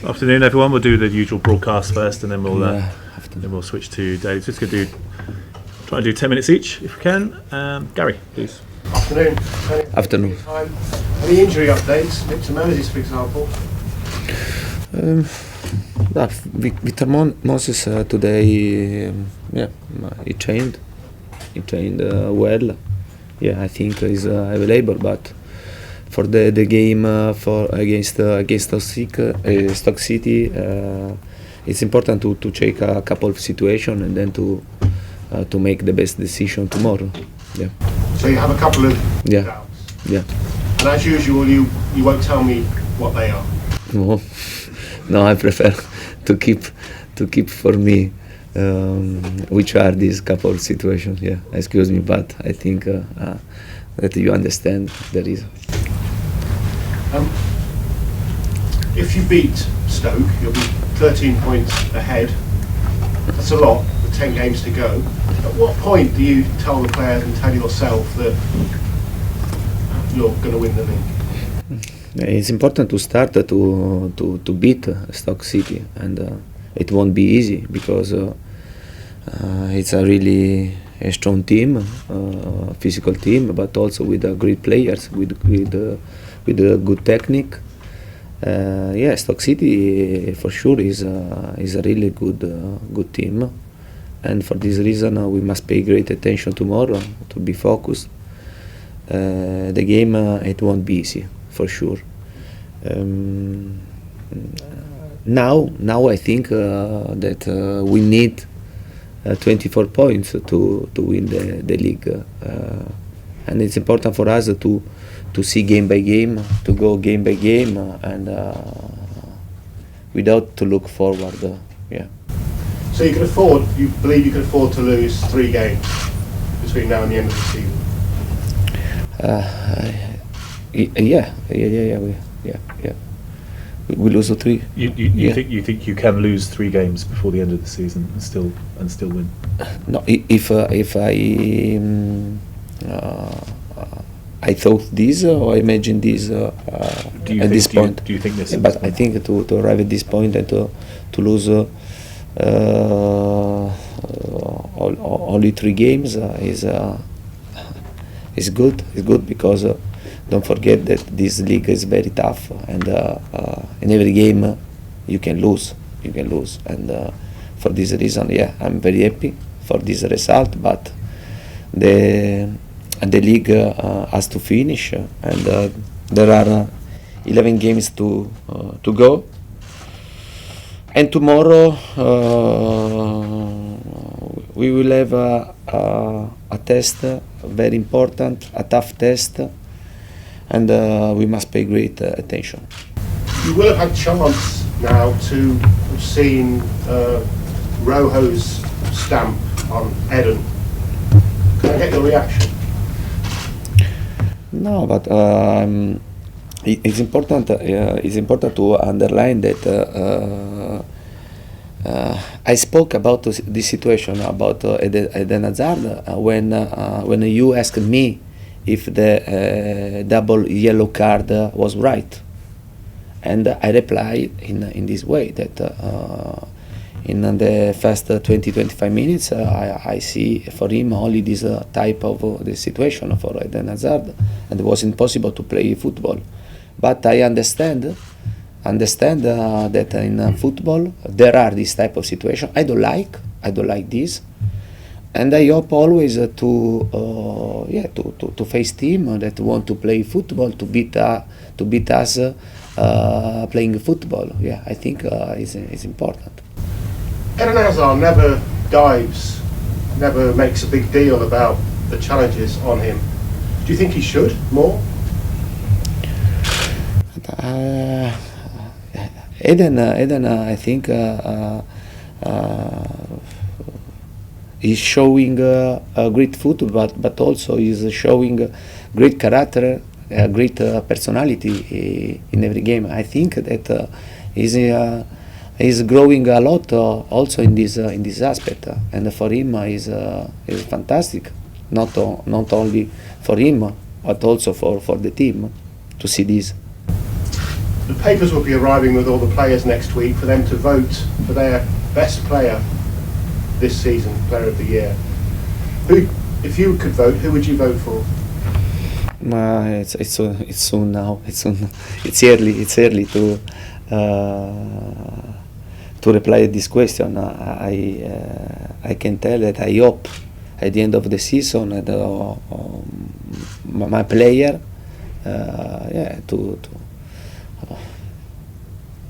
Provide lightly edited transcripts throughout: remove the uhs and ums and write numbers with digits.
Afternoon, everyone. We'll do the usual broadcast first, and then we'll switch to daily. Just going to try and do 10 minutes each, if we can. Gary, please. Afternoon. Afternoon. Any injury updates? Victor Moses, for example. Victor Moses today, he trained. He trained well. Yeah, I think he's available, but for the game against Stoke City, it's important to check a couple of situations and then to make the best decision tomorrow. Yeah. So you have a couple of doubts. Yeah. And as usual, you won't tell me what they are. No, I prefer to keep for me which are these couple of situations. Yeah, excuse me, but I think that you understand the reason. If you beat Stoke, you'll be 13 points ahead. That's a lot, with 10 games to go. At what point do you tell the players and tell yourself that you're going to win the league? It's important to start to beat Stoke City, and it won't be easy because it's a really strong team, physical team, but also with great players, with a good technique. Stoke City for sure is a really good team, and for this reason we must pay great attention tomorrow to be focused. The game it won't be easy for sure. Now I think that we need 24 points to win the league, and it's important for us to see game by game, to go game by game, and without to look forward. So you believe you can afford to lose 3 games between now and the end of the season? Yeah. We lose 3. You think you can lose 3 games before the end of the season and still win? No, if I thought this or I imagined this at this point. Do you think this? But I think to arrive at this point and to lose only 3 games is good. It's good because don't forget that this league is very tough, and in every game you can lose, and for this reason, I'm very happy for this result. But the league has to finish, and there are 11 games to go. And tomorrow we will have a test, very important, a tough test, and we must pay great attention. You will have had chance now to have seen Rojo's stamp on Eden. Can I get your reaction? No, but it's important. It's important to underline that I spoke about this situation about Eden Hazard when you asked me if the double yellow card was right, and I replied in this way that in the first 20-25 minutes I see for him only this type of the situation for Eden Hazard, and it was impossible to play football. But I understand that in football there are this type of situation. I don't like this, and I hope always to face team that want to play football, to beat us playing football. I think it's important. Eden Hazard never dives, never makes a big deal about the challenges on him. Do you think he should more? Eden, I think is showing a great football, but also is showing great character, great personality in every game. I think that is growing a lot also in this aspect, and for him is fantastic. Not only for him, but also for the team to see this. the papers will be arriving with all the players next week for them to vote for their best player this season, player of the year. Who, if you could vote, who would you vote for? It's soon now. It's early. It's early to reply this question. I can tell that I hope at the end of the season that my player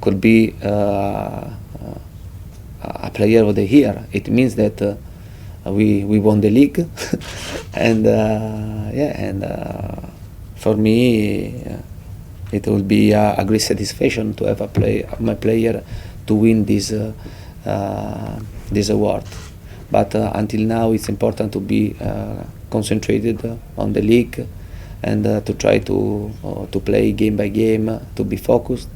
could be a player of the year. It means that we won the league, and for me it will be a great satisfaction to have my player to win this award. But until now, it's important to be concentrated on the league and to try to play game by game, to be focused,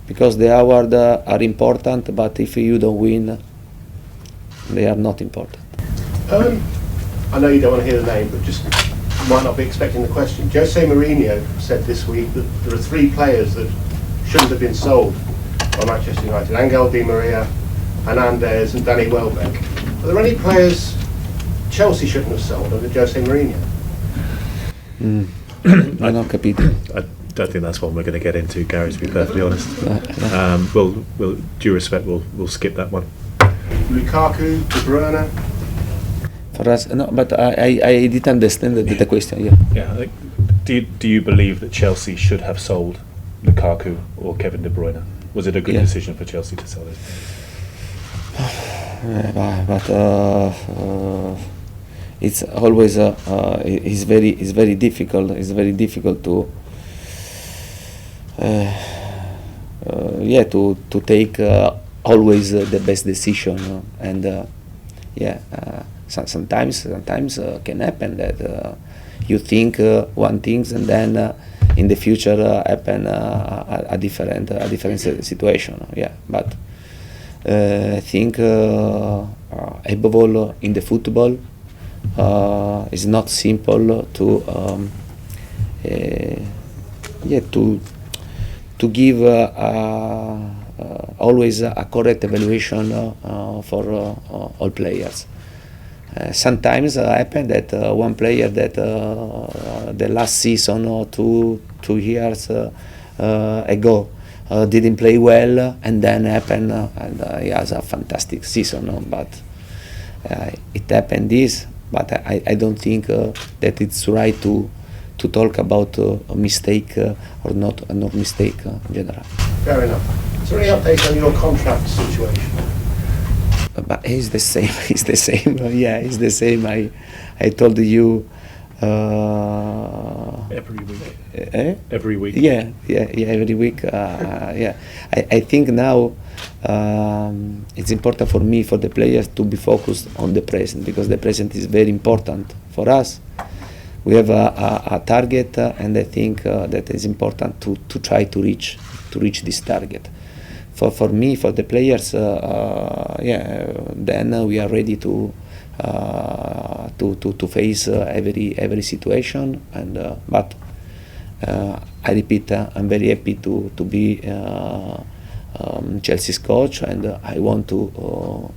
because the awards are important, but if you don't win, they are not important. I know you don't want to hear the name, but just you might not be expecting the question. Jose Mourinho said this week that there are 3 players that shouldn't have been sold by Manchester United: Angel Di Maria, Hernandez and Danny Welbeck. Are there any players Chelsea shouldn't have sold under Jose Mourinho? Non ho capito. I don't think that's one we're going to get into, Gary, to be perfectly honest. We'll due respect, we'll skip that one. Lukaku, De Bruyne. For us, no, but I didn't understand the question. Yeah. Yeah. I think, do you believe that Chelsea should have sold Lukaku or Kevin De Bruyne? Was it a good decision for Chelsea to sell it? But it's always it's very difficult. It's very difficult to to take always the best decision, and sometimes can happen that you think one things and then in the future happen a different situation. Yeah, but I think above all in the football it's not simple to give always a correct evaluation for all players. Sometimes happen that one player that the last season or two years ago didn't play well, and then happen and he has a fantastic season. But it happened this. But I don't think that it's right to talk about a mistake or not mistake in general. Fair enough. Is there any update on your contract situation? But it's the same. It's the same. Yeah, it's the same. I told you. Every week. Every week. Yeah. Every week. Yeah. I think now it's important for me, for the players, to be focused on the present, because the present is very important for us. We have a target, and I think that it's important to try to reach this target. For me, for the players, then we are ready to face every situation. And but I repeat, I'm very happy to be Chelsea's coach, and I want to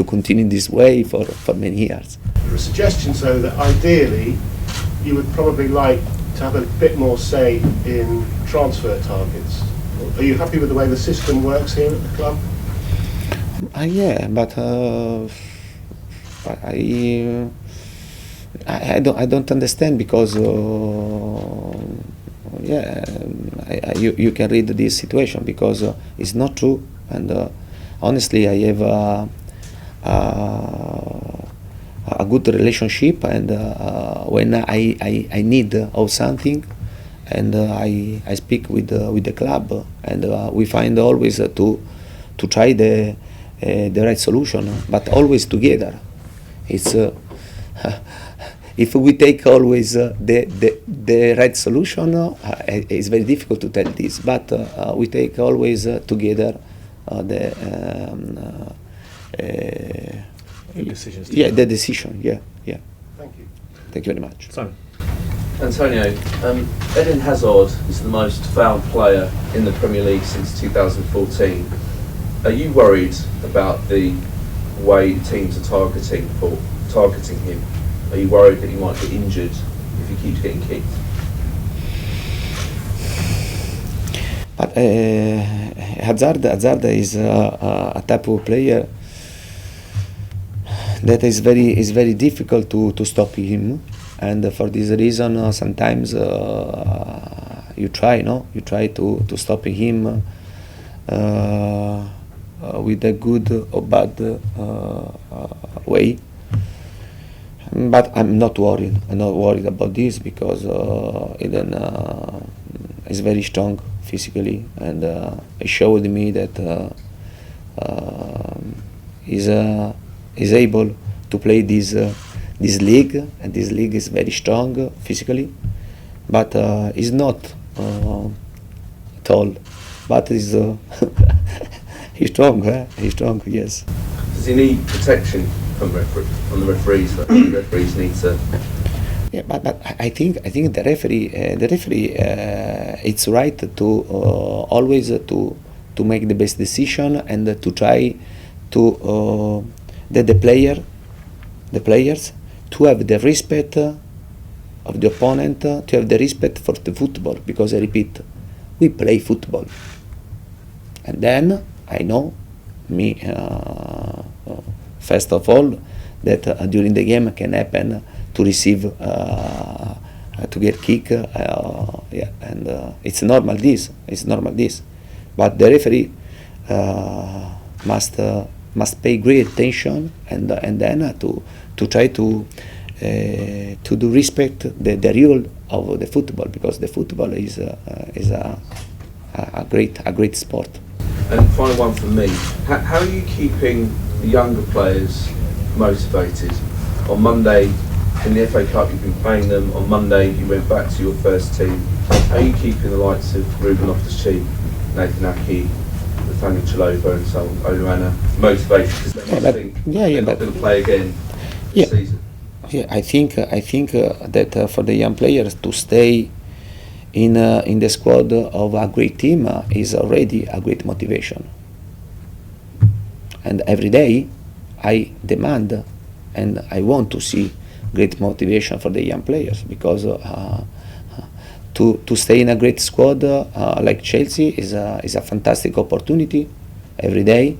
continue this way for many years. There are suggestions, though, that ideally you would probably like to have a bit more say in transfer targets. Are you happy with the way the system works here at the club? Yeah, but I don't understand, because you can read this situation, because it's not true. And honestly, I have a good relationship, and when I need of something, and I speak with the club, and we find always to try the right solution, but always together. It's if we take always the right solution, it's very difficult to tell this, but we take always together the decisions. The decision. Yeah. Thank you. Thank you very much. Simon. Antonio, Eden Hazard is the most fouled player in the Premier League since 2014. Are you worried about the way teams are targeting him? Are you worried that he might get injured if he keeps getting kicked? But Hazard is a type of player that is very difficult to stop him, and for this reason sometimes you try to stop him with a good or bad way. But I'm not worried. I'm not worried about this because Eden is very strong physically, and he showed me that is able to play this league, and this league is very strong physically, but is not tall, but is he's strong. He's strong. Yes. Does he need protection from the referees? That the referees need to. Yeah, but I think the referee it's right to always to make the best decision and to try to that the players to have the respect of the opponent, to have the respect for the football, because I repeat, we play football, and then I know me first of all that during the game can happen to receive to get kick, and it's normal this, but the referee must pay great attention and then to try to do respect the rule of the football, because the football is a great sport. And final one from me: how are you keeping the younger players motivated? On Monday in the FA Cup, you've been playing them. On Monday, you went back to your first team. How are you keeping the likes of Ruben Loftus-Cheek, Nathan Aki, Nathaniel Chalobah, and so on, Oluana, motivated? Because they must think they're not going to play again this season. Yeah, I think that for the young players to stay in the squad of a great team is already a great motivation. And every day, I demand and I want to see great motivation for the young players, because to stay in a great squad like Chelsea is a fantastic opportunity every day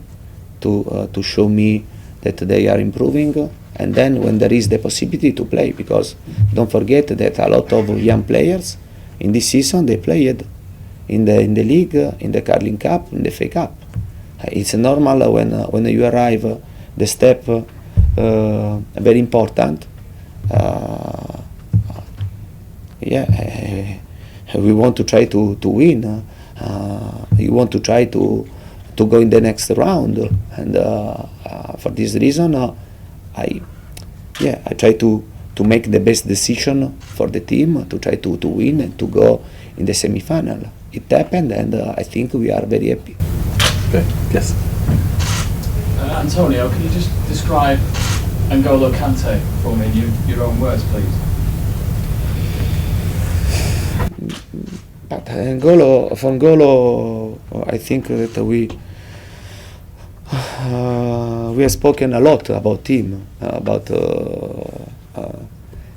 to show me that they are improving, and then when there is the possibility to play, because don't forget that a lot of young players in this season they played in the league, in the Carling Cup, in the FA Cup. It's normal when you arrive the step very important. We want to try to win. You want to try to go in the next round, and for this reason, I try to make the best decision for the team to try to win and to go in the semi-final. It happened, and I think we are very happy. Okay. Yes. Antonio, can you just describe N'Golo Kante for me in your own words, please? But N'Golo, I think that we have spoken a lot about him, about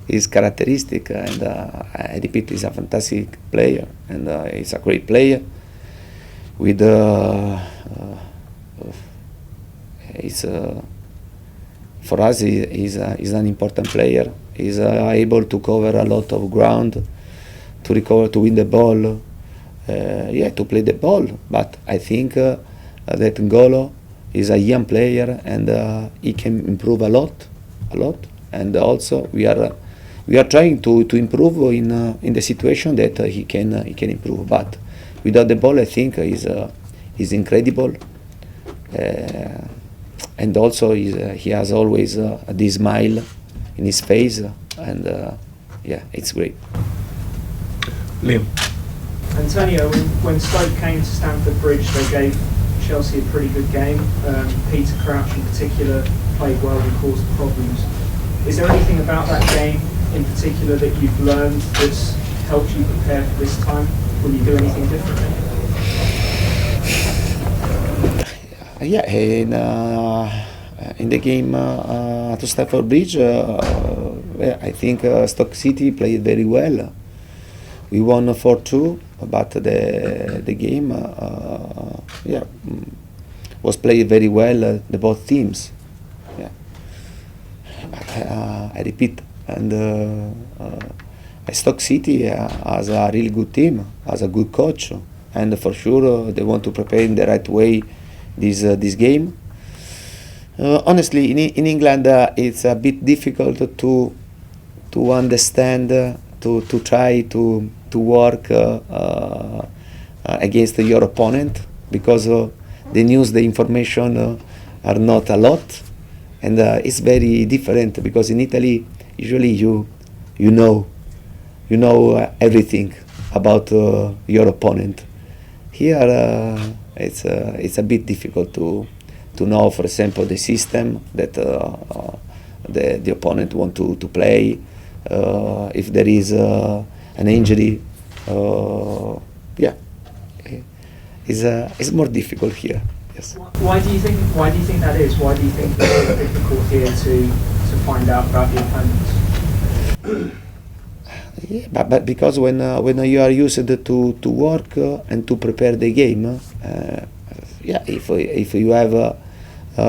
his characteristic, and I repeat, he's a fantastic player, and he's a great player. With for us, he's an important player. He's able to cover a lot of ground, to recover, to win the ball, to play the ball. But I think that N'Golo is a young player, and he can improve a lot. And also we are trying to improve in the situation that he can improve. But without the ball, I think he's incredible. And also he has always this smile in his face, and it's great. Liam. Antonio, when Stoke came to Stamford Bridge, they gave Chelsea a pretty good game. Peter Crouch in particular played well and caused problems. Is there anything about that game in particular that you've learned that's helped you prepare for this time? Will you do anything differently? Yeah, in the game to Stamford Bridge, I think Stoke City played very well. We won 4-2, but the game was played very well, the both teams. Yeah. I repeat, and Stoke City has a really good team, has a good coach, and for sure they want to prepare in the right way this game. Honestly, in England, it's a bit difficult to understand, to try to work against your opponent, because the news, the information are not a lot, and it's very different, because in Italy usually you know everything about your opponent. Here it's a bit difficult to know, for example, the system that the opponent want to play, if there is an injury. It's more difficult here. Yes. Why do you think that is? Why do you think it's difficult here to find out about the opponents? Yeah, but because when you are used to work and to prepare the game, if you have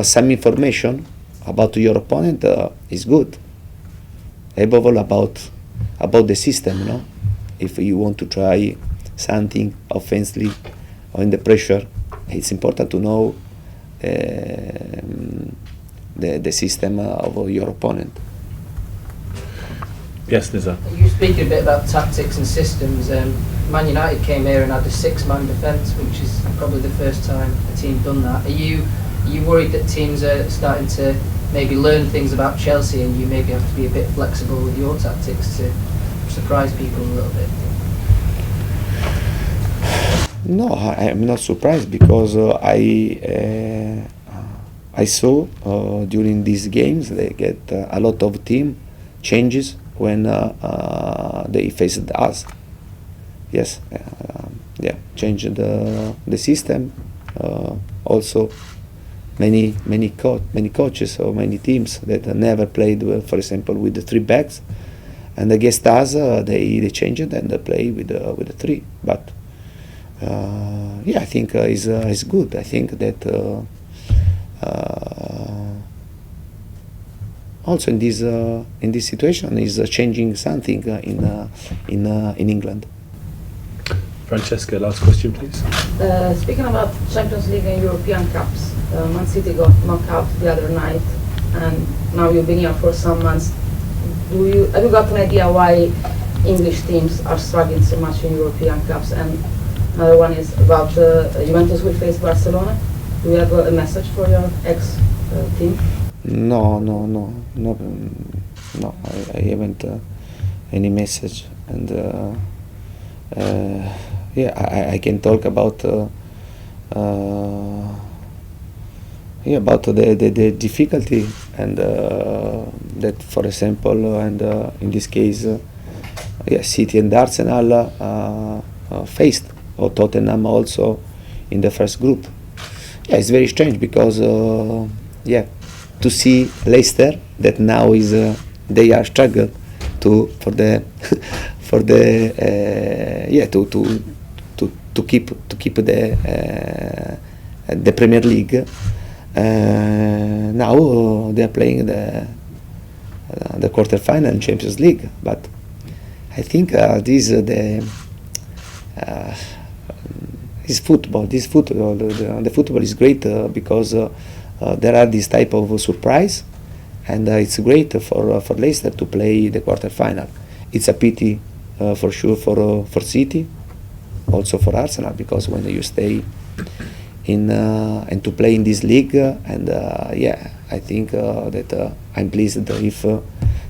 some information about your opponent, it's good. Above all, about the system, no? If you want to try something offensively or in the pressure, it's important to know the system of your opponent. Yes, Nizar. You speak a bit about tactics and systems. Man United came here and had a 6-man defence, which is probably the first time a team done that. Are you worried that teams are starting to maybe learn things about Chelsea, and you maybe have to be a bit flexible with your tactics to surprise people a little bit? No, I am not surprised, because I saw during these games they get a lot of team changes when they faced us. Yes, changed the system. Also, many coaches or many teams that never played, for example, with the 3 backs, and against us they changed it and they play with the 3. But I think it's good. I think that also in this situation is changing something in England. Francesca, last question, please. Speaking about Champions League and European Cups, Man City got knocked out the other night, and now you've been here for some months. Have you got an idea why English teams are struggling so much in European Cups? And another one is about Juventus will face Barcelona. Do you have a message for your ex-team? No. I haven't any message, and I can talk about the difficulty, and that, for example, and in this case, City and Arsenal faced, or Tottenham also in the first group. Yeah, it's very strange, because to see Leicester that now is they are struggle to keep the Premier League. Now they are playing the quarter-final in Champions League, but I think this is football. The football is great because there are this type of surprise, and it's great for Leicester to play the quarter-final. It's a pity for sure for City, also for Arsenal, because when you stay in and to play in this league, and I think that I'm pleased if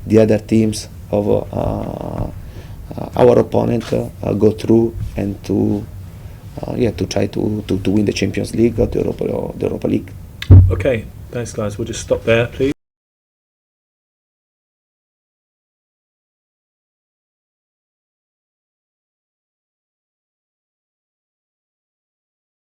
the other teams of our opponent go through and to try to win the Champions League or the Europa League. Okay, thanks guys. We'll just stop there, please.